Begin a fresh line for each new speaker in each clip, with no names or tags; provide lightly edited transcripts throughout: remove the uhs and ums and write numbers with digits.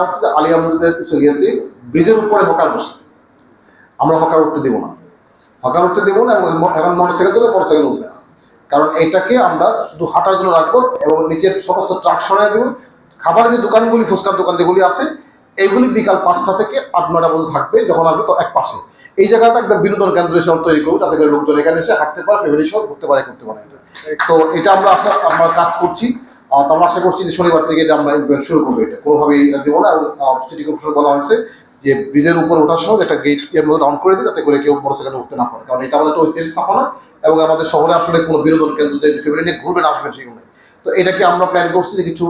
হচ্ছে আলিয়া মসজিদের ইসলিয়াতে ব্রিজের উপরে হকার বসে, আমরা হকার উঠতে দেবো না, হকার উঠতে দেবো না, এবং এখন মোটরসাইকেল চলে মোটরসাইকেল উঠবে না, কারণ এইটাকে আমরা শুধু হাঁটার জন্য রাখবো এবং নিচের সমস্ত ট্রাক সরাই দেবো। খাবারের যে দোকানগুলি, ফুচকার দোকান যেগুলি আছে, এইগুলি বিকাল 5টা থেকে 8-9টা পর্যন্ত থাকবে, যখন আসবে তো এক পাশে। এই জায়গাটা একদম বিনোদন কেন্দ্র হিসেবে তৈরি করবো, যাতে করে লোকজন এখানে এসে হাঁটতে পারে, ফ্যামিলি সহ ঘুরতে পারে, করতে পারে। তো এটা আমরা কাজ করছি। আমরা আশা করছি যে শনিবার থেকে এটা আমরা শুরু করবো। এটা কোনোভাবেই এটা দেবো না, এবং সিটি কর্পোরেশন বলা হয়েছে যে ব্রিজের উপর ওঠার সময় একটা গেট এর মধ্যে অন করে দিই, যাতে করে কেউ মোটরসাইকেল উঠতে না পারে, কারণ এটা আমাদের একটা ঐতিহাসিক স্থাপনা এবং আমাদের শহরে আসলে কোনো বিনোদন কেন্দ্র যে ফ্যামিলি নিয়ে ঘুরবেন আসবেন সেগুলো। তো এটাকে আমরা প্ল্যান করছি যে কিছু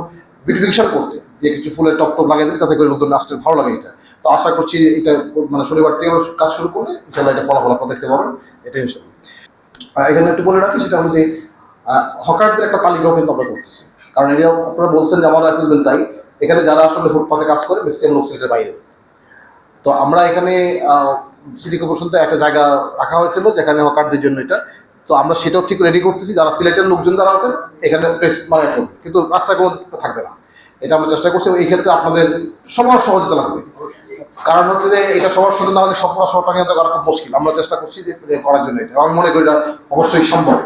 বিউটিফিকেশন করতে, যে কিছু ফুলের টপ টপ লাগিয়ে দিই, যাতে করে লোকজন আসতে ভালো লাগে। এটা তো আশা করছি এটা মানে শনিবার থেকে কাজ শুরু করলে ইনশাল্লাহ এটা ফলাফল আপনারা দেখতে পাবেন। এটাই ইনশাল্লাহ। এখানে একটু বলে রাখি, সেটা হলো যে হকারদের একটা তালিকাও কিন্তু আমরা করতেছি, কারণ এটা আপনারা বলছেন যে আমার অ্যাসেসমেন্ট তাই, এখানে যারা আসলে ফুটপাতে কাজ করে ম্যাক্সিমাম লোক সিলেটের বাইরে। তো আমরা এখানে সিটি কর্পোরেশন তো একটা জায়গা রাখা হয়েছিল যেখানে হকারদের জন্য এটা, তো আমরা সেটাও ঠিক রেডি করতেছি। যারা সিলেটের লোকজন যারা আছেন এখানে মানে কিন্তু রাস্তায় কোনো থাকবে না, এটা আমরা চেষ্টা করছি। এই ক্ষেত্রে আপনাদের সবার সহযোগিতা লাগবে, কারণ হচ্ছে যে এটা সবার সাথে না হলে সবার সহযোগিতা করা খুব মুশকিল। আমরা চেষ্টা করছি যে করার জন্য, এটা আমি মনে করি এটা অবশ্যই সম্ভব।